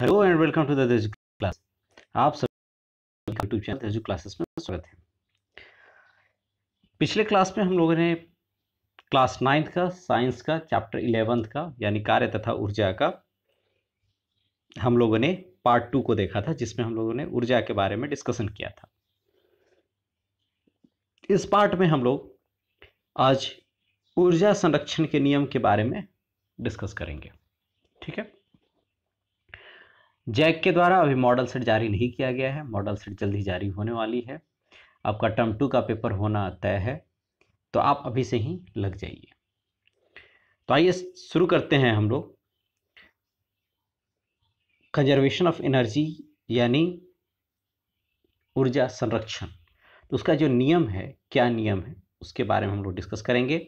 Hello and welcome to the Teju class. आप सभी YouTube channel Tezu classes में स्वागत है। पिछले क्लास में हम लोगों ने क्लास 9th का साइंस का चैप्टर 11th का यानी कार्य तथा ऊर्जा का हम लोगों ने पार्ट 2 को देखा था, जिसमें हम लोगों ने ऊर्जा के बारे में डिस्कशन किया था। इस पार्ट में हम लोग आज ऊर्जा संरक्षण के नियम के बारे में डिस्कस करेंगे। ठीक है। जैक के द्वारा अभी मॉडल सेट जारी नहीं किया गया है, मॉडल सेट जल्दी जारी होने वाली है। आपका टर्म 2 का पेपर होना तय है, तो आप अभी से ही लग जाइए। तो आइए शुरू करते हैं हम लोग कंजर्वेशन ऑफ एनर्जी यानी ऊर्जा संरक्षण। तो उसका जो नियम है, क्या नियम है, उसके बारे में हम लोग डिस्कस करेंगे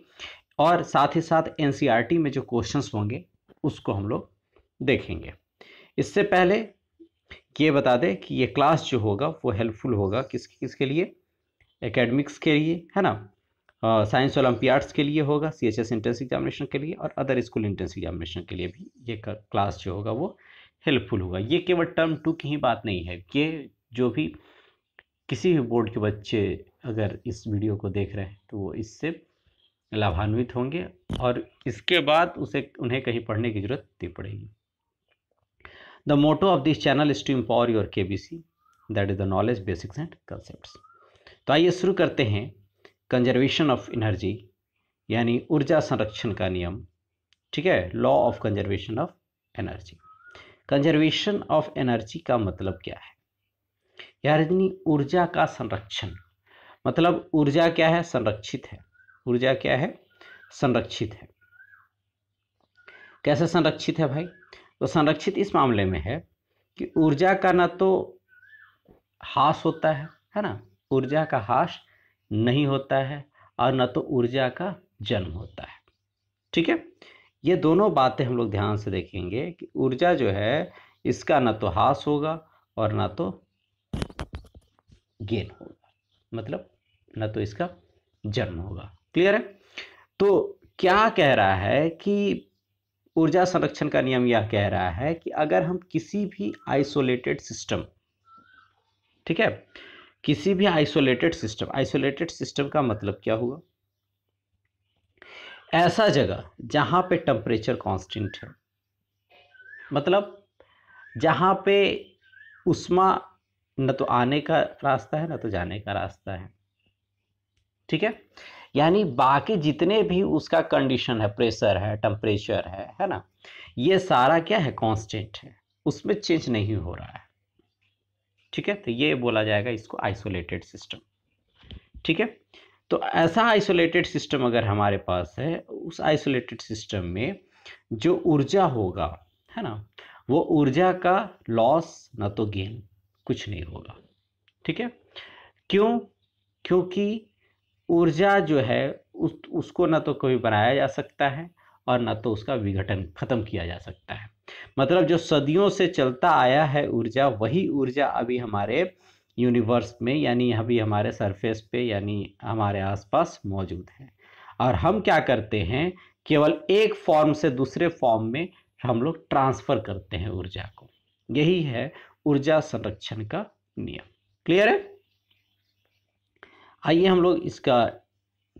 और साथ ही साथ एनसीईआरटी में जो क्वेश्चंस होंगे उसको हम लोग देखेंगे। इससे पहले ये बता दें कि ये क्लास जो होगा वो हेल्पफुल होगा किसके लिए, एकेडमिक्स के लिए, है ना, साइंस ओलंपियाड्स के लिए होगा, सीएचएस एंट्रेंस एग्जामिनेशन के लिए और अदर स्कूल एंट्रेंस एग्जामिनेशन के लिए भी ये क्लास जो होगा वो हेल्पफुल होगा। ये केवल टर्म 2 की ही बात नहीं है, ये जो भी किसी भी बोर्ड के बच्चे अगर इस वीडियो को देख रहे हैं तो वो इससे लाभान्वित होंगे और इसके बाद उन्हें कहीं पढ़ने की जरूरत नहीं पड़ेगी। The motto of this channel is to empower your KBC, that is the knowledge, basics and concepts। तो आइए शुरू करते हैं कंजर्वेशन ऑफ एनर्जी यानी ऊर्जा संरक्षण का नियम। ठीक है, law of conservation of energy. Conservation of energy का मतलब क्या है यानी ऊर्जा का संरक्षण। मतलब ऊर्जा क्या है, संरक्षित है। ऊर्जा क्या है, संरक्षित है। कैसे संरक्षित है भाई? तो संरक्षित इस मामले में है कि ऊर्जा का ना तो ह्रास होता है ना, ऊर्जा का ह्रास नहीं होता है और ना तो ऊर्जा का जन्म होता है। ठीक है, ये दोनों बातें हम लोग ध्यान से देखेंगे कि ऊर्जा जो है इसका ना तो ह्रास होगा और ना तो गेन होगा, मतलब ना तो इसका जन्म होगा। क्लियर है? तो क्या कह रहा है कि ऊर्जा संरक्षण का नियम यह कह रहा है कि अगर हम किसी भी आइसोलेटेड सिस्टम, ठीक है, किसी भी आइसोलेटेड सिस्टम का मतलब क्या हुआ, ऐसा जगह जहां पे टेम्परेचर कांस्टेंट है, मतलब जहां पे उष्मा न तो आने का रास्ता है न तो जाने का रास्ता है। ठीक है, यानी बाकी जितने भी उसका कंडीशन है, प्रेशर है, टेम्परेचर है ना, ये सारा क्या है, कांस्टेंट है, उसमें चेंज नहीं हो रहा है। ठीक है, तो ये बोला जाएगा इसको आइसोलेटेड सिस्टम। ठीक है, तो ऐसा आइसोलेटेड सिस्टम अगर हमारे पास है, उस आइसोलेटेड सिस्टम में जो ऊर्जा होगा, है ना, वो ऊर्जा का लॉस ना तो गेन, कुछ नहीं होगा। ठीक है, क्यों? क्योंकि ऊर्जा जो है उसको ना तो कभी बनाया जा सकता है और ना तो उसका विघटन खत्म किया जा सकता है। मतलब जो सदियों से चलता आया है ऊर्जा, वही ऊर्जा अभी हमारे यूनिवर्स में यानी अभी हमारे सरफेस पे यानी हमारे आसपास मौजूद है। और हम क्या करते हैं, केवल एक फॉर्म से दूसरे फॉर्म में हम लोग ट्रांसफर करते हैं ऊर्जा को। यही है ऊर्जा संरक्षण का नियम। क्लियर है? आइए हम लोग इसका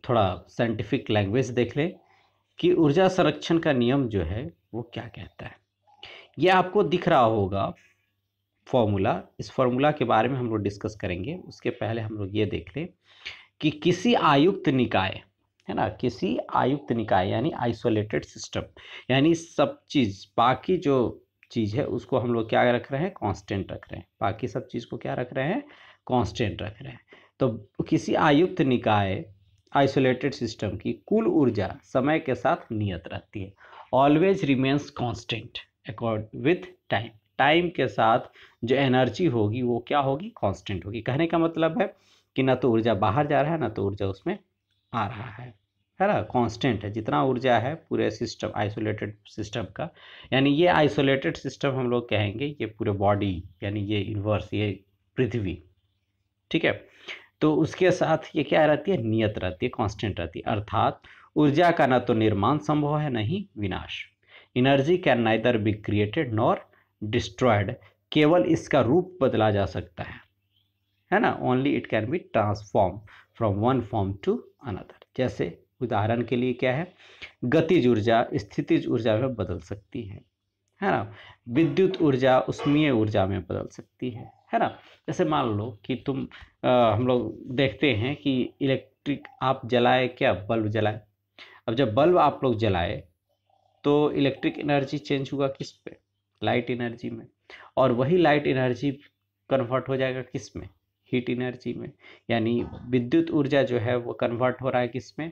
थोड़ा साइंटिफिक लैंग्वेज देख लें कि ऊर्जा संरक्षण का नियम जो है वो क्या कहता है। ये आपको दिख रहा होगा फॉर्मूला। इस फॉर्मूला के बारे में हम लोग डिस्कस करेंगे। उसके पहले हम लोग ये देख लें कि किसी आयुक्त निकाय, है ना, किसी आयुक्त निकाय यानी आइसोलेटेड सिस्टम, यानी सब चीज़, बाकी जो चीज़ है उसको हम लोग क्या रख रहे हैं, कांस्टेंट रख रहे हैं। बाकी सब चीज़ को क्या रख रहे हैं, कांस्टेंट रख रहे हैं। तो किसी आयुक्त निकाय आइसोलेटेड सिस्टम की कुल ऊर्जा समय के साथ नियत रहती है, always remains constant accord with time. Time के साथ जो एनर्जी होगी वो क्या होगी, कांस्टेंट होगी। कहने का मतलब है कि ना तो ऊर्जा बाहर जा रहा है ना तो ऊर्जा उसमें आ रहा है ना, कांस्टेंट है। जितना ऊर्जा है पूरे सिस्टम, आइसोलेटेड सिस्टम का, यानी ये आइसोलेटेड सिस्टम हम लोग कहेंगे ये पूरे बॉडी यानी ये यूनिवर्स, ये पृथ्वी। ठीक है, तो उसके साथ ये क्या रहती है, नियत रहती है, कांस्टेंट रहती है। अर्थात ऊर्जा का ना तो निर्माण संभव है, नहीं विनाश। Energy can neither be created nor destroyed, केवल इसका रूप बदला जा सकता है ना। Only it can be transform from one form to another. जैसे उदाहरण के लिए क्या है, गतिज ऊर्जा स्थितिज ऊर्जा में बदल सकती है ना। विद्युत ऊर्जा उष्मीय ऊर्जा में बदल सकती है ना। जैसे मान लो कि हम लोग देखते हैं कि इलेक्ट्रिक आप जलाए, क्या बल्ब जलाए, अब जब बल्ब आप लोग जलाए तो इलेक्ट्रिक एनर्जी चेंज हुआ किस पे, लाइट एनर्जी में, और वही लाइट एनर्जी कन्वर्ट हो जाएगा किस में, हीट एनर्जी में। यानी विद्युत ऊर्जा जो है वो कन्वर्ट हो रहा है किस में,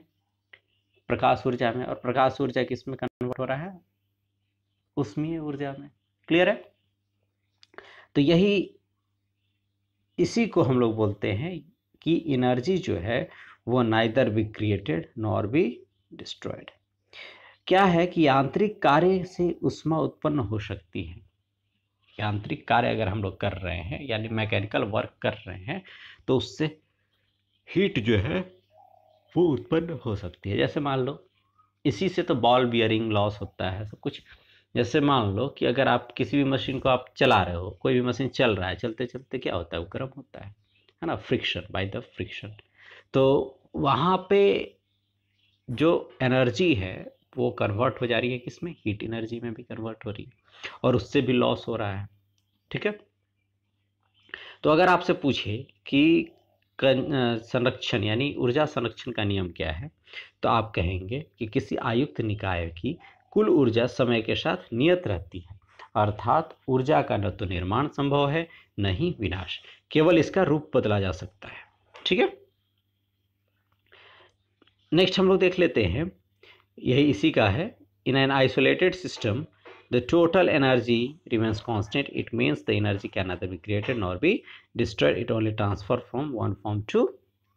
प्रकाश ऊर्जा में, और प्रकाश ऊर्जा किस में कन्वर्ट हो रहा है, उष्मीय ऊर्जा में। क्लियर है। तो यही इसी को हम लोग बोलते हैं कि एनर्जी जो है वो neither be created nor be destroyed. क्या है कि यांत्रिक कार्य से ऊष्मा उत्पन्न हो सकती है। यांत्रिक कार्य अगर हम लोग कर रहे हैं यानी मैकेनिकल वर्क कर रहे हैं तो उससे हीट जो है वो उत्पन्न हो सकती है। जैसे मान लो इसी से तो बॉल बियरिंग लॉस होता है सब कुछ। जैसे मान लो कि अगर आप किसी भी मशीन को आप चला रहे हो, कोई भी मशीन चल रहा है, चलते चलते क्या होता है, वो गर्म होता है ना, फ्रिक्शन, बाय द फ्रिक्शन। तो वहाँ पे जो एनर्जी है वो कन्वर्ट हो जा रही है किस में, हीट एनर्जी में भी कन्वर्ट हो रही है, और उससे भी लॉस हो रहा है। ठीक है। तो अगर आपसे पूछे कि संरक्षण यानी ऊर्जा संरक्षण का नियम क्या है, तो आप कहेंगे कि किसी आयुक्त निकाय की कुल ऊर्जा समय के साथ नियत रहती है, अर्थात ऊर्जा का न तो निर्माण संभव है न ही विनाश, केवल इसका रूप बदला जा सकता है। ठीक है। नेक्स्ट हम लोग देख लेते हैं, यही इसी का है। In an isolated system the total energy remains constant. It means the energy can neither be created nor be destroyed. It only transfer from one form to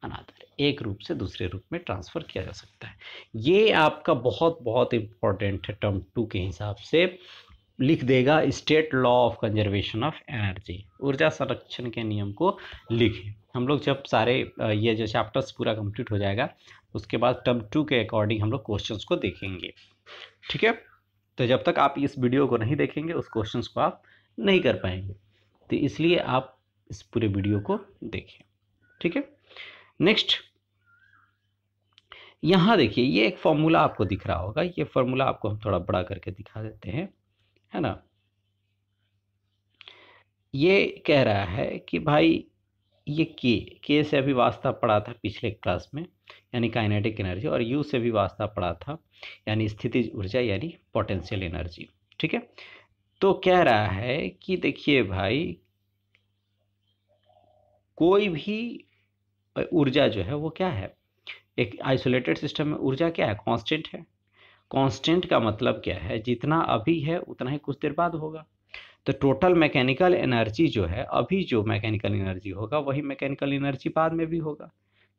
another. एक रूप से दूसरे रूप में ट्रांसफर किया जा सकता है। ये आपका बहुत बहुत इंपॉर्टेंट है, टर्म 2 के हिसाब से लिख देगा, state law of conservation of energy, ऊर्जा संरक्षण के नियम को लिखें। हम लोग जब सारे ये जो चैप्टर्स पूरा कंप्लीट हो जाएगा उसके बाद टर्म 2 के अकॉर्डिंग हम लोग क्वेश्चंस को देखेंगे। ठीक है। तो जब तक आप इस वीडियो को नहीं देखेंगे उस क्वेश्चंस को आप नहीं कर पाएंगे, तो इसलिए आप इस पूरे वीडियो को देखें। ठीक है। नेक्स्ट यहाँ देखिए, ये एक फॉर्मूला आपको दिख रहा होगा, ये फॉर्मूला आपको हम थोड़ा बड़ा करके दिखा देते हैं, है ना। ये कह रहा है कि भाई ये के से अभी वास्ता पड़ा था पिछले क्लास में, यानी काइनेटिक एनर्जी, और यू से भी वास्ता पड़ा था यानी स्थितिज ऊर्जा यानी पोटेंशियल एनर्जी। ठीक है। तो कह रहा है कि देखिए भाई, कोई भी ऊर्जा जो है वो क्या है, एक आइसोलेटेड सिस्टम में ऊर्जा क्या है, कांस्टेंट है। कांस्टेंट का मतलब क्या है, जितना अभी है उतना ही कुछ देर बाद होगा। तो टोटल मैकेनिकल एनर्जी जो है, अभी जो मैकेनिकल एनर्जी होगा वही मैकेनिकल एनर्जी बाद में भी होगा।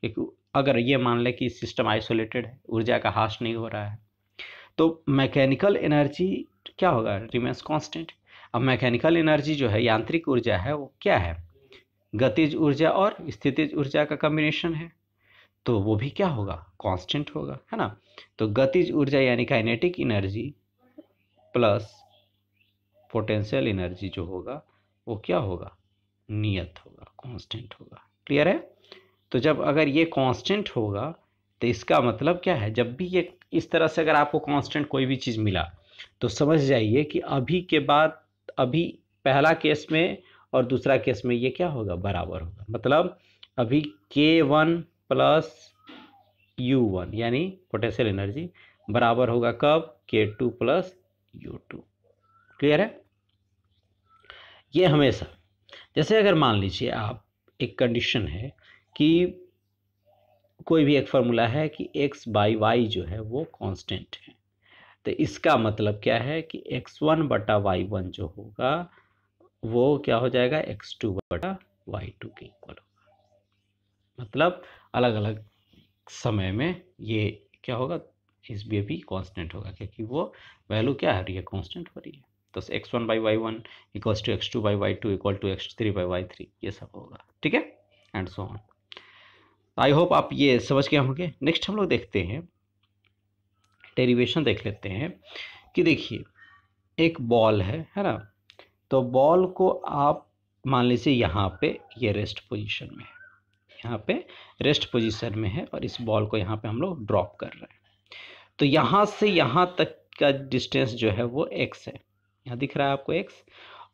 क्योंकि अगर ये मान लें कि सिस्टम आइसोलेटेड है, ऊर्जा का ह्रास नहीं हो रहा है, तो मैकेनिकल एनर्जी क्या होगा, रिमेंस कांस्टेंट। अब मैकेनिकल एनर्जी जो है, यांत्रिक ऊर्जा है, वो क्या है, गतिज ऊर्जा और स्थितिज ऊर्जा का कॉम्बिनेशन है, तो वो भी क्या होगा, कांस्टेंट होगा, है ना। तो गतिज ऊर्जा यानी kinetic energy plus potential energy जो होगा वो क्या होगा, नियत होगा, कांस्टेंट होगा। क्लियर है। तो जब अगर ये कांस्टेंट होगा तो इसका मतलब क्या है, जब भी ये इस तरह से अगर आपको कांस्टेंट कोई भी चीज़ मिला तो समझ जाइए कि अभी के बाद, अभी पहला केस में और दूसरा केस में ये क्या होगा, बराबर होगा। मतलब अभी K1 प्लस U1 यानी पोटेंशियल एनर्जी बराबर होगा कब, K2 प्लस U2। क्लियर है। ये हमेशा, जैसे अगर मान लीजिए आप, एक कंडीशन है कि कोई भी एक फार्मूला है कि x बाई वाई जो है वो कांस्टेंट है, तो इसका मतलब क्या है कि x1 बटा y1 जो होगा वो क्या हो जाएगा, x2 बटा y2 के इक्वल होगा। मतलब अलग अलग समय में ये क्या होगा, इसमें भी कांस्टेंट होगा, क्योंकि वो वैल्यू क्या है, ये कांस्टेंट हो रही है। तो x1 by y1 equals to x2 by y2 equal to x3 by y3, ये सब होगा। ठीक है, and so on. I hope आप ये समझ गए होंगे। नेक्स्ट हम लोग देखते हैं, डेरिवेशन देख लेते हैं कि देखिए एक बॉल है ना, तो बॉल को आप मान लीजिए यहाँ पे ये रेस्ट पोजीशन में है, यहाँ पे रेस्ट पोजीशन में है और इस बॉल को यहाँ पे हम लोग ड्रॉप कर रहे हैं। तो यहाँ से यहाँ तक का डिस्टेंस जो है वो x है, यहाँ दिख रहा है आपको x,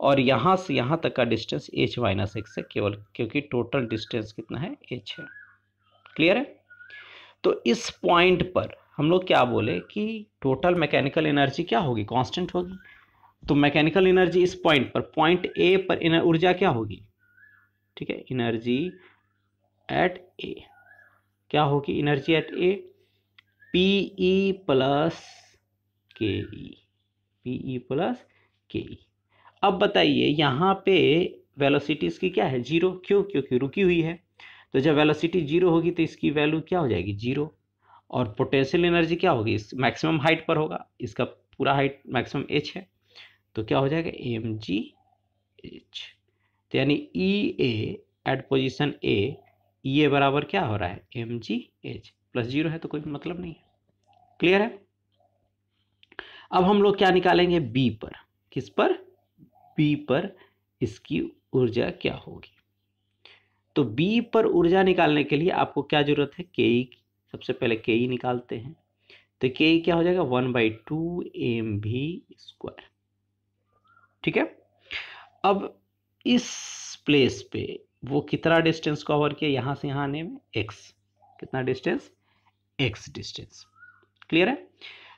और यहाँ से यहाँ तक का डिस्टेंस h माइनस एक्स है, केवल क्योंकि टोटल डिस्टेंस कितना है h है। क्लियर है? तो इस पॉइंट पर हम लोग क्या बोले कि टोटल मैकेनिकल एनर्जी क्या होगी, कांस्टेंट होगी। तो मैकेनिकल एनर्जी इस पॉइंट पर, पॉइंट ए पर ऊर्जा क्या होगी, ठीक है, एनर्जी एट ए क्या होगी, energy at A PE plus K E, PE plus K ई। अब बताइए यहाँ पे वेलोसिटी इसकी क्या है, जीरो, क्यों, क्योंकि रुकी हुई है। तो जब वेलोसिटी जीरो होगी तो इसकी वैल्यू क्या हो जाएगी, जीरो। और पोटेंशियल एनर्जी क्या होगी, इस मैक्सिमम हाइट पर होगा, इसका पूरा हाइट मैक्सिमम एच है, तो क्या हो जाएगा एम जी एच। तो यानी ई ए एट पोजिशन ए, ई ए बराबर क्या हो रहा है, M G H plus zero है, तो कोई मतलब नहीं है। क्लियर है? अब हम लोग क्या निकालेंगे, बी पर, किस पर, बी पर इसकी ऊर्जा क्या होगी। तो बी पर ऊर्जा निकालने के लिए आपको क्या जरूरत है, के ई, सबसे पहले के ई निकालते हैं। तो के ई क्या हो जाएगा, 1/2 एम भी स्क्वायर। ठीक है? अब इस प्लेस पे वो कितना डिस्टेंस कवर किया, यहां से यहां आने में x, कितना डिस्टेंस, x डिस्टेंस। क्लियर है?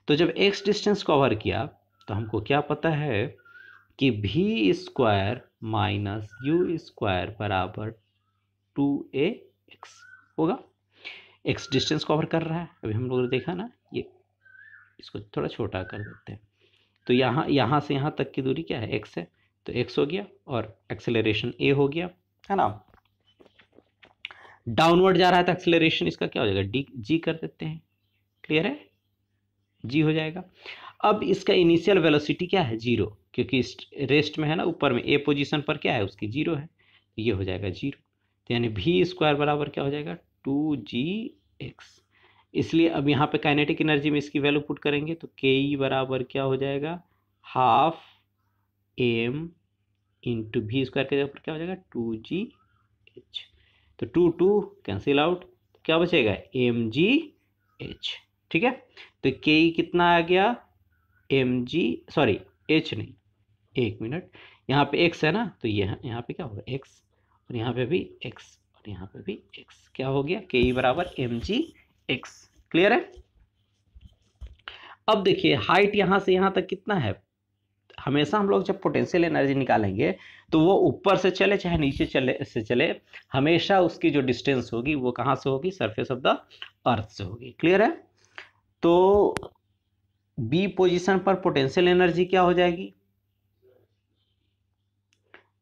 तो जब x डिस्टेंस कवर किया तो हमको क्या पता है कि v square minus U square बराबर 2ax होगा। x डिस्टेंस कवर कर रहा है, अभी हम लोगों ने देखा ना, ये इसको थोड़ा छोटा कर देते हैं। तो यहाँ से यहाँ तक की दूरी क्या है, x है, तो x हो गया और एक्सेलरेशन a हो गया, है ना। डाउनवर्ड जा रहा है तो एक्सेलरेशन इसका क्या हो जाएगा, डी जी कर देते हैं। क्लियर है? जी हो जाएगा। अब इसका इनिशियल वेलोसिटी क्या है, जीरो, क्योंकि रेस्ट में है ना, ऊपर में ए पोजीशन पर क्या है उसकी, जीरो है, तो ये हो जाएगा जीरो। तो यानी भी स्क्वायर बराबर क्या हो जाएगा, 2gx। इसलिए अब यहाँ पे काइनेटिक एनर्जी में इसकी वैल्यू पुट करेंगे तो के ई बराबर क्या हो जाएगा, हाफ एम इंटू भी स्क्वायर के ऊपर क्या हो जाएगा, 2gh। तो 2 कैंसिल आउट, क्या बचेगा, mgh। ठीक है? तो के ई कितना आ गया, सॉरी h नहीं, एक मिनट, यहाँ पे x है ना, तो यहाँ पे क्या होगा x, और यहाँ पे भी x, और यहाँ पे भी x, क्या हो गया, के ई बराबर mgx। क्लियर है? अब देखिए हाइट यहाँ से यहाँ तक कितना है, हमेशा हम लोग जब पोटेंशियल एनर्जी निकालेंगे तो वो ऊपर से चले चाहे नीचे चले, हमेशा उसकी जो डिस्टेंस होगी वो कहाँ से होगी, सरफेस ऑफ द अर्थ से होगी। क्लियर है? तो बी पोजीशन पर पोटेंशियल एनर्जी क्या हो जाएगी,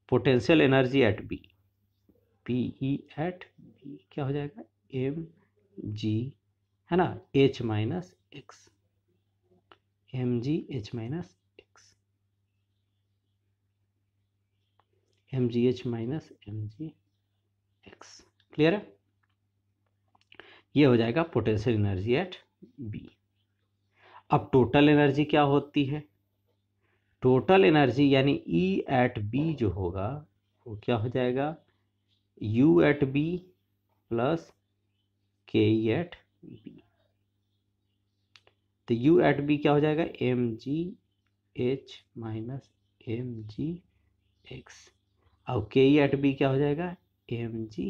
potential energy at B, PE at B क्या हो जाएगा, एम जी, है ना, H minus X, M G H minus X, M G H minus M G X. Clear है? ये हो जाएगा पोटेंशियल एनर्जी एट बी। अब टोटल एनर्जी क्या होती है, टोटल एनर्जी यानी ई एट बी जो होगा वो क्या हो जाएगा, you at B plus K E at B. तो यू एट बी क्या हो जाएगा, M G H minus M G X, और के ई एट बी क्या हो जाएगा, एम जी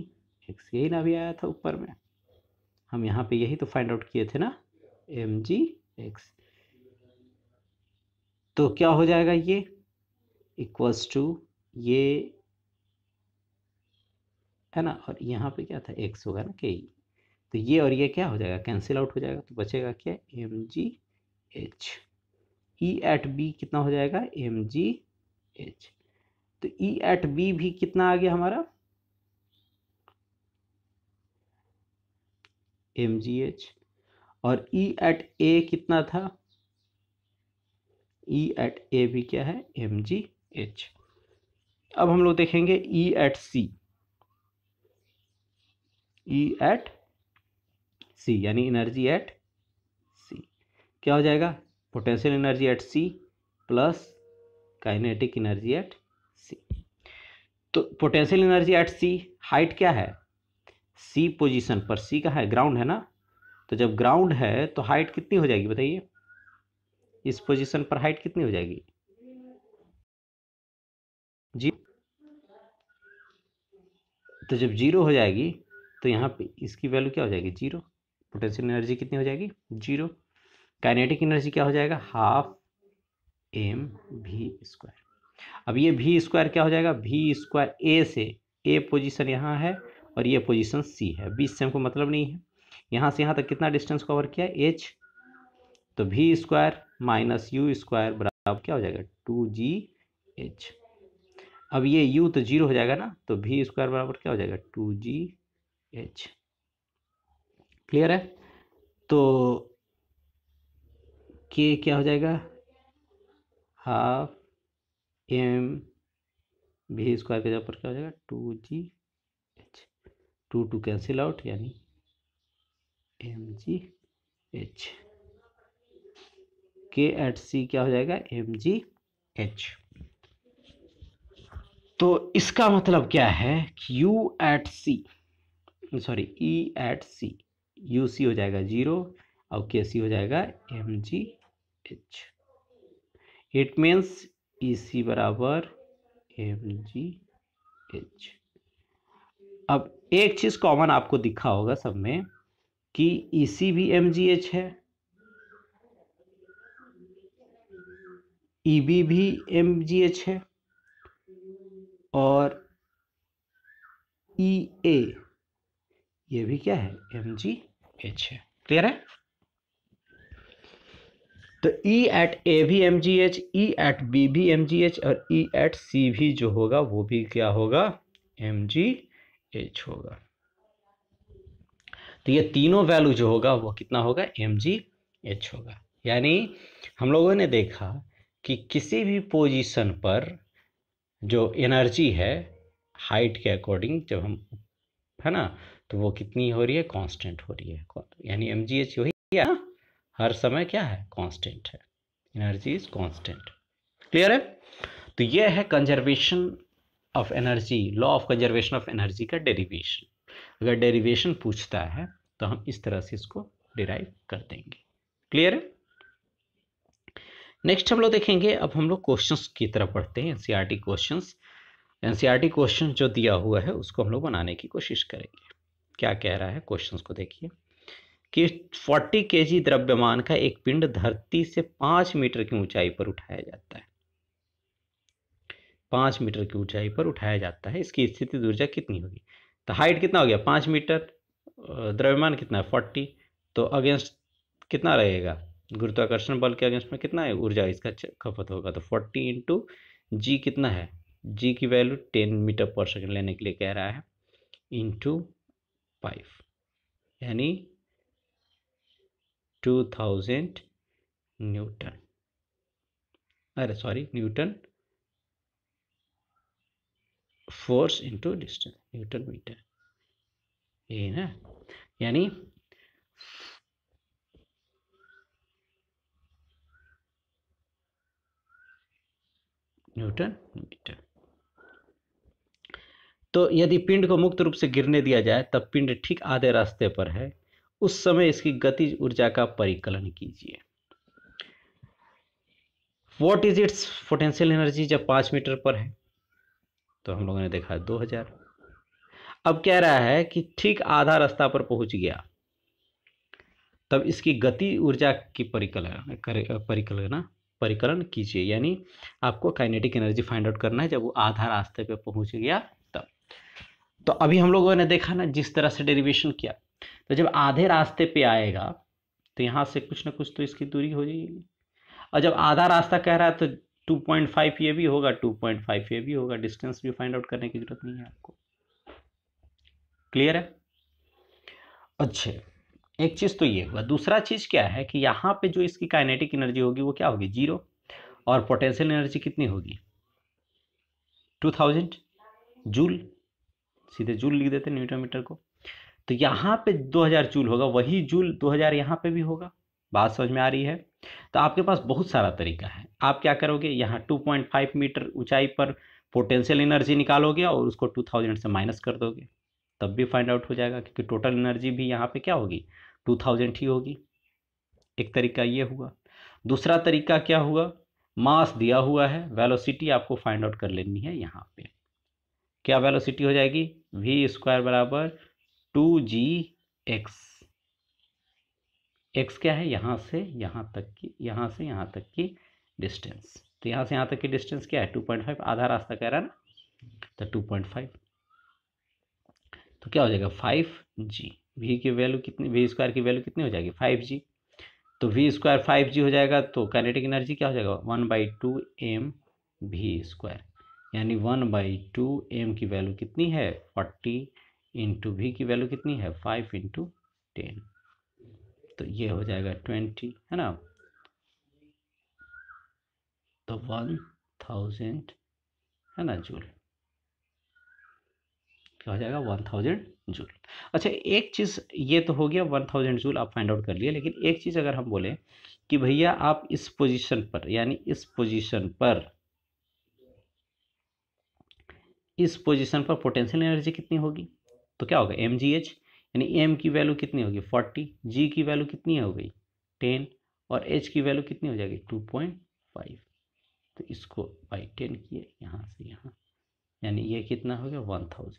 एक्स। यही ना भी आया था ऊपर में, हम यहाँ पे यही तो फाइंड आउट किए थे ना, एम जी एक्स। तो क्या हो जाएगा, ये इक्वल्स टू ये, है ना, और यहाँ पे क्या था, एक्स होगा ना, के ई। तो ये और ये क्या हो जाएगा, कैंसिल आउट हो जाएगा, तो बचेगा क्या, M G H. E at B कितना हो जाएगा, एम जी एच। तो ई एट बी भी कितना आ गया हमारा, एम जी एच। और ई एट ए कितना था, ई एट ए भी क्या है, एम जी एच। अब हम लोग देखेंगे ई एट सी, ई एट सी यानी एनर्जी एट सी क्या हो जाएगा, potential energy at C plus kinetic energy at C. तो potential energy at C, height क्या है, सी पोजीशन पर, सी का है ग्राउंड है ना, तो जब ग्राउंड है तो हाइट कितनी हो जाएगी बताइए, इस पोजीशन पर हाइट कितनी हो जाएगी जी। तो जब जीरो हो जाएगी तो यहाँ पे इसकी वैल्यू क्या हो जाएगी, जीरो। पोटेंशियल एनर्जी कितनी हो जाएगी, जीरो। काइनेटिक एनर्जी क्या हो जाएगा, हाफ एम वी स्क्वायर। अब ये वी स्क्वायर क्या हो जाएगा, वी स्क्वायर ए से, ए पोजीशन यहाँ है और ये पोजीशन सी है, बीच से हमको मतलब नहीं है, यहाँ से यहाँ तक कितना डिस्टेंस कवर किया, एच। तो V square minus U square बराबर क्या हो जाएगा, 2gh। अब ये u तो जीरो हो जाएगा ना, तो वी स्क्वायर बराबर क्या हो जाएगा, 2gh। क्लियर है। तो के क्या हो जाएगा, हाफ एम वी स्क्वायर के जगह पर क्या हो जाएगा, 2gh, 2 कैंसिल आउट यानी mgh। के एट सी क्या हो जाएगा, mgh। तो इसका मतलब क्या है कि u at C, sorry e at C, U C हो जाएगा जीरो और के सी हो जाएगा mgh। It means E C बराबर mgh। अब एक चीज कॉमन आपको दिखा होगा सब में कि ई सी भी mgh है, ई बी भी mgh है और ई ए ये भी क्या है, mgh है। क्लियर है। तो E एट ए भी mgh, E एट बी भी mgh और E एट सी भी जो होगा वो भी क्या होगा, mgh होगा। तो ये तीनों वैल्यू जो होगा वो कितना होगा, mgh होगा। यानी हम लोगों ने देखा कि किसी भी पोजीशन पर जो एनर्जी है हाइट के अकॉर्डिंग जब हम, है ना, तो वो कितनी हो रही है, कांस्टेंट हो रही है, यानी mgh वही है ना, हर समय क्या है, कांस्टेंट है, एनर्जी इज कांस्टेंट। क्लियर है। तो ये है conservation of energy, law of conservation of energy का डेरिवेशन। अगर डेरिवेशन पूछता है तो हम इस तरह से इसको डिराइव कर देंगे। क्लियर है। नेक्स्ट हम लोग देखेंगे, अब हम लोग क्वेश्चंस की तरफ बढ़ते हैं, एनसीईआरटी क्वेश्चंस। एनसीईआरटी क्वेश्चन जो दिया हुआ है उसको हम लोग बनाने की कोशिश करेंगे। क्या कह रहा है, क्वेश्चंस को देखिए कि 40 केजी द्रव्यमान का एक पिंड धरती से 5 मीटर की ऊंचाई पर उठाया जाता है, 5 मीटर की ऊंचाई पर उठाया जाता है, इसकी स्थितिज ऊर्जा कितनी होगी। तो हाइट कितना हो गया 5 मीटर, द्रव्यमान कितना है 40, तो अगेंस्ट कितना रहेगा, गुरुत्वाकर्षण बल के अगेंस्ट में कितना है ऊर्जा इसका खपत होगा, तो 40 इंटू जी कितना है, जी की वैल्यू 10 मीटर पर सेकेंड लेने के लिए कह रहा है, इंटू 5 यानी 2000 न्यूटन, अरे sorry Newton force into distance, Newton metre, ये ना, यानी न्यूटन मीटर। तो यदि पिंड को मुक्त रूप से गिरने दिया जाए तब पिंड ठीक आधे रास्ते पर है, उस समय इसकी गतिज ऊर्जा का परिकलन कीजिए। What is it's potential energy जब 5 मीटर पर है, तो हम लोगों ने देखा 2000। अब कह रहा है कि ठीक आधा रास्ता पर पहुंच गया तब इसकी गति ऊर्जा की परिकलन कीजिए, यानी आपको काइनेटिक एनर्जी फाइंड आउट करना है जब वो आधा रास्ते पे पहुंच गया तब। तो अभी हम लोगों ने देखा ना जिस तरह से डेरिवेशन किया, तो जब आधे रास्ते पे आएगा तो यहाँ से कुछ ना कुछ तो इसकी दूरी हो जाएगी, और जब आधा रास्ता कह रहा है तो 2.5 ये भी होगा, 2.5 ये भी होगा, डिस्टेंस भी फाइंड आउट करने की जरूरत नहीं है आपको। क्लियर है। अच्छा, एक चीज तो ये हुआ, दूसरा चीज क्या है कि यहाँ पे जो इसकी काइनेटिक एनर्जी होगी वो क्या होगी, जीरो, और पोटेंशियल एनर्जी कितनी होगी 2000 जूल, सीधे जूल लिख देते न्यूटन मीटर को। तो यहाँ पे 2000 जूल होगा, वही जूल 2000 यहाँ पे भी होगा। बात समझ में आ रही है। तो आपके पास बहुत सारा तरीका है, आप क्या करोगे, यहाँ 2.5 मीटर ऊंचाई पर पोटेंशियल एनर्जी निकालोगे और उसको 2000 से माइनस कर दोगे, तब भी फाइंड आउट हो जाएगा, क्योंकि टोटल एनर्जी भी यहाँ पे क्या होगी, 2000 ही होगी। एक तरीका ये हुआ। दूसरा तरीका क्या हुआ, मास दिया हुआ है, वेलोसिटी आपको फाइंड आउट कर लेनी है। यहाँ पे क्या वेलोसिटी हो जाएगी, v² बराबर 2gx। x क्या है, यहाँ से यहाँ तक की, यहाँ से यहाँ तक की डिस्टेंस। तो यहाँ से यहाँ तक की डिस्टेंस क्या है, 2.5, आधा रास्ता कह रहा है ना, तो 2.5। तो क्या हो जाएगा 5g। v की वैल्यू कितनी, v² की वैल्यू कितनी हो जाएगी 5g। तो v² 5g हो जाएगा, तो काइनेटिक एनर्जी क्या हो जाएगा 1/2 mv², यानी 1/2 m की वैल्यू कितनी है 40, इंटू v की वैल्यू कितनी है 5 × 10, तो ये हो जाएगा 20, है ना। तो 1000 है ना जूल, क्या हो जाएगा 1000 जूल। अच्छा एक चीज़ ये तो हो गया 1000 जूल आप फाइंड आउट कर लिए, लेकिन एक चीज़ अगर हम बोले कि भैया आप इस पोजीशन पर, यानी इस पोजीशन पर पोटेंशियल एनर्जी कितनी होगी, तो क्या होगा mgh, यानी m की वैल्यू कितनी होगी 40, g की वैल्यू कितनी हो गई 10, और h की वैल्यू कितनी हो जाएगी 2.5। तो इसको बाई 10 किए यहाँ से यहाँ, यानी ये कितना हो गया 1000।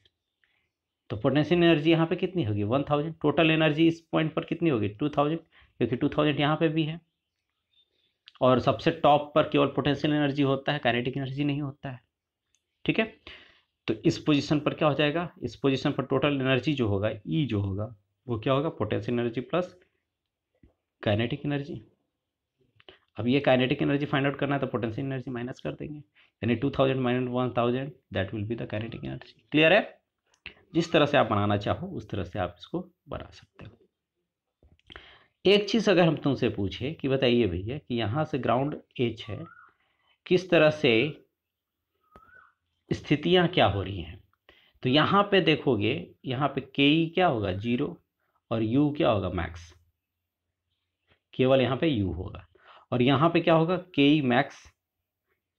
तो पोटेंशियल एनर्जी यहाँ पे कितनी होगी 1000। टोटल एनर्जी इस पॉइंट पर कितनी होगी 2000, क्योंकि 2000 यहाँ पे भी है, और सबसे टॉप पर केवल पोटेंशियल एनर्जी होता है, काइनेटिक एनर्जी नहीं होता है। ठीक है, तो इस पोजीशन पर क्या हो जाएगा, इस पोजीशन पर टोटल एनर्जी जो होगा ई जो होगा वो क्या होगा potential energy plus kinetic energy. अब ये काइनेटिक एनर्जी फाइंड आउट करना है तो पोटेंशियल एनर्जी माइनस कर देंगे, यानी 2000 minus 1000 that will be the kinetic energy. Clear है, जिस तरह से आप बनाना चाहो उस तरह से आप इसको बना सकते हो। एक चीज़ अगर हम तुमसे पूछे कि बताइए भैया कि यहाँ से ग्राउंड एच है, किस तरह से स्थितियाँ क्या हो रही हैं, तो यहाँ पे देखोगे यहाँ पे के ई क्या होगा 0 और यू क्या होगा मैक्स, केवल यहाँ पे यू होगा, और यहाँ पे क्या होगा के ई मैक्स,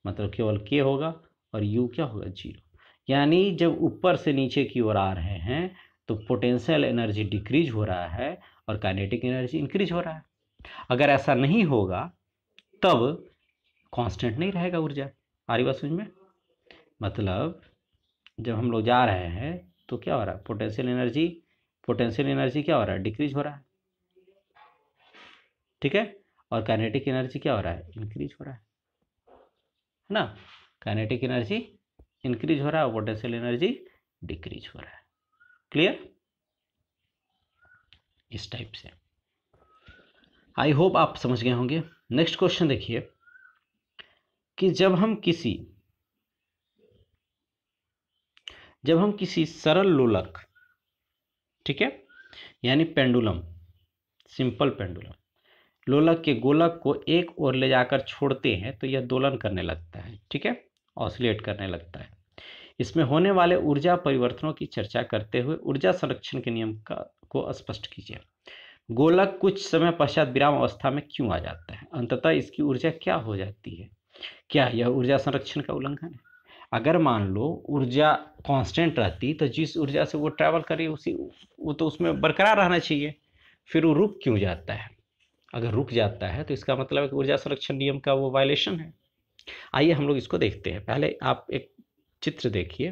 मतलब केवल के होगा, और यू क्या होगा 0। यानी जब ऊपर से नीचे की ओर आ रहे हैं तो पोटेंशियल एनर्जी डिक्रीज हो रहा है और काइनेटिक एनर्जी इंक्रीज हो रहा है। अगर ऐसा नहीं होगा तब कांस्टेंट नहीं रहेगा ऊर्जा। आ रही बात समझ में, मतलब जब हम लोग जा रहे हैं तो क्या हो रहा है पोटेंशियल एनर्जी क्या हो रहा है डिक्रीज हो रहा है, ठीक है, और काइनेटिक एनर्जी क्या हो रहा है इंक्रीज हो रहा है ना। काइनेटिक एनर्जी इंक्रीज हो रहा है और पोटेंशियल एनर्जी डिक्रीज हो रहा है। क्लियर, इस टाइप से आई होप आप समझ गए होंगे। नेक्स्ट क्वेश्चन देखिए कि जब हम किसी सरल लोलक, ठीक है, यानी पेंडुलम, सिंपल पेंडुलम लोलक के गोलक को एक ओर ले जाकर छोड़ते हैं तो यह दोलन करने लगता है, ठीक है, ऑसिलेट करने लगता है। इसमें होने वाले ऊर्जा परिवर्तनों की चर्चा करते हुए ऊर्जा संरक्षण के नियम को स्पष्ट कीजिए। गोलक कुछ समय पश्चात विराम अवस्था में क्यों आ जाता है, अंततः इसकी ऊर्जा क्या हो जाती है, क्या यह ऊर्जा संरक्षण का उल्लंघन है। अगर मान लो ऊर्जा कांस्टेंट रहती तो जिस ऊर्जा से वो ट्रैवल करे वो तो उसमें बरकरार रहना चाहिए, फिर वो रुक क्यों जाता है। अगर रुक जाता है तो इसका मतलब है कि ऊर्जा संरक्षण नियम का वो वायलेशन है। आइए हम लोग इसको देखते हैं। पहले आप एक चित्र देखिए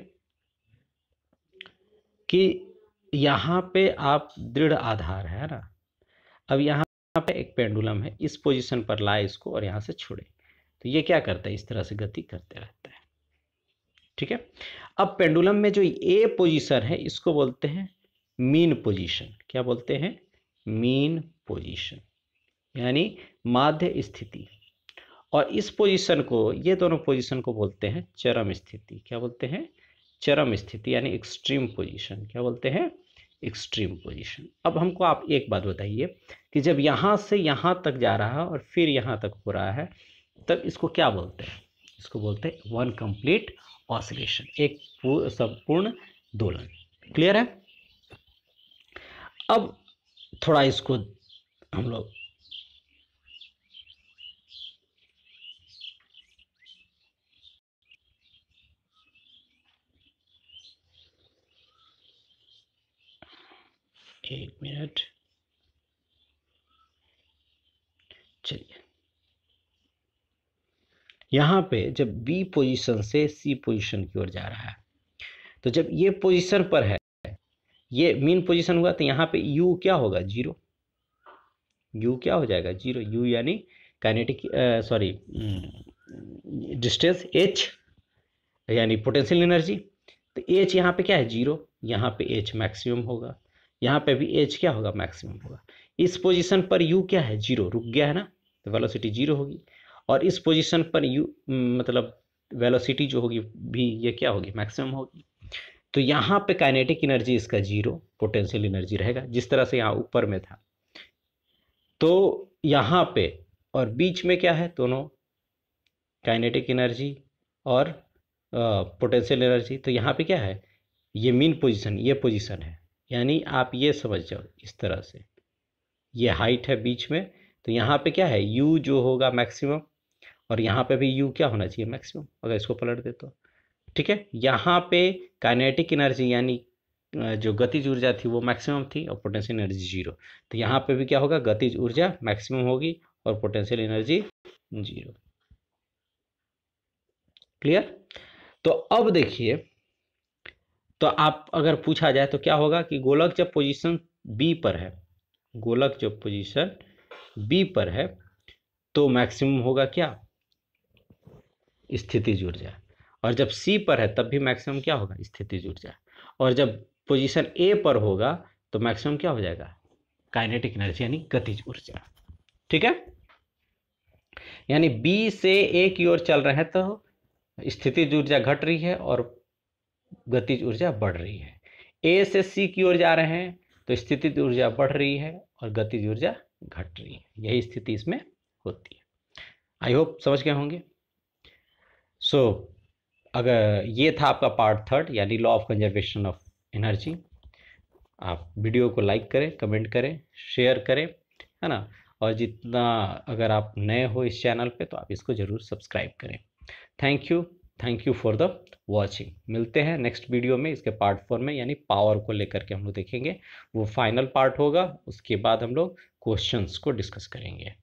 कि यहाँ पे आप दृढ़ आधार है ना, अब यहाँ पे एक पेंडुलम है, इस पोजीशन पर लाए इसको और यहाँ से छोड़े तो ये क्या करता है इस तरह से गति करते रहता है, ठीक है। अब पेंडुलम में जो ए पोजीशन है इसको बोलते हैं मीन पोजीशन। क्या बोलते हैं, मीन पोजीशन, यानी माध्य स्थिति। और इस पोजीशन को, ये दोनों पोजीशन को बोलते हैं चरम स्थिति। क्या बोलते हैं, चरम स्थिति, यानी एक्सट्रीम पोजीशन। क्या बोलते हैं, एक्सट्रीम पोजीशन। अब हमको आप एक बात बताइए कि जब यहाँ से यहाँ तक जा रहा है और फिर यहाँ तक हो रहा है तब इसको क्या बोलते हैं, इसको बोलते हैं वन कंप्लीट ऑसिलेशन, एक संपूर्ण दोलन। क्लियर है। अब थोड़ा इसको हम लोग एक मिनट, चलिए यहाँ पे जब बी पोजीशन से सी पोजीशन की ओर जा रहा है, तो जब ये पोजीशन पर है, ये मीन पोजीशन हुआ, तो यहाँ पे यू क्या होगा, जीरो। यू क्या हो जाएगा, जीरो। यू यानी काइनेटिक सॉरी डिस्टेंस, एच यानी पोटेंशियल एनर्जी। तो एच यहाँ पे क्या है, जीरो। यहाँ पे एच मैक्सिमम होगा, यहाँ पे भी एच क्या होगा, मैक्सिमम होगा। इस पोजीशन पर यू क्या है, जीरो, रुक गया है ना, तो वेलोसिटी जीरो होगी। और इस पोजीशन पर यू मतलब वेलोसिटी जो होगी भी, ये क्या होगी, मैक्सिमम होगी। तो यहाँ पे काइनेटिक एनर्जी इसका जीरो, पोटेंशियल एनर्जी रहेगा, जिस तरह से यहाँ ऊपर में था। तो यहाँ पे और बीच में क्या है, दोनों काइनेटिक एनर्जी और पोटेंशियल एनर्जी। तो यहाँ पे क्या है, ये मीन पोजीशन, ये पोजीशन है, यानी आप ये समझ जाओ इस तरह से, ये हाइट है बीच में। तो यहाँ पे क्या है, यू जो होगा मैक्सिमम, और यहाँ पे भी यू क्या होना चाहिए, मैक्सिमम, अगर इसको पलट दे तो। ठीक है, यहाँ पे काइनेटिक एनर्जी यानी जो गतिज ऊर्जा थी वो मैक्सिमम थी, और पोटेंशियल एनर्जी जीरो। तो यहाँ पे भी क्या होगा, गतिज ऊर्जा मैक्सिमम होगी और पोटेंशियल एनर्जी जीरो। क्लियर। तो अब देखिए, तो आप अगर पूछा जाए तो क्या होगा कि गोलक जब पोजीशन बी पर है, गोलक जब पोजीशन बी पर है, तो मैक्सिमम होगा क्या, स्थितिज ऊर्जा। और जब सी पर है तब भी मैक्सिमम क्या होगा, स्थितिज ऊर्जा। और जब पोजीशन ए पर होगा तो मैक्सिमम क्या हो जाएगा, काइनेटिक एनर्जी यानी गतिज ऊर्जा। ठीक है, यानी बी से ए की ओर चल रहे हैं तो स्थितिज ऊर्जा घट रही है और गतिज ऊर्जा बढ़ रही है। ए से सी की ओर जा रहे हैं तो स्थितिज ऊर्जा बढ़ रही है और गतिज ऊर्जा घट रही है। यही स्थिति इसमें होती है। आई होप समझ गए होंगे। सो अगर ये था आपका पार्ट थर्ड, यानी law of conservation of energy. आप वीडियो को लाइक करें, कमेंट करें, शेयर करें, है ना। और जितना अगर आप नए हो इस चैनल पे तो आप इसको ज़रूर सब्सक्राइब करें। Thank you for the watching. मिलते हैं नेक्स्ट वीडियो में, इसके पार्ट 4 में, यानी पावर को लेकर के हम लोग देखेंगे। वो फाइनल पार्ट होगा, उसके बाद हम लोग क्वेश्चंस को डिस्कस करेंगे।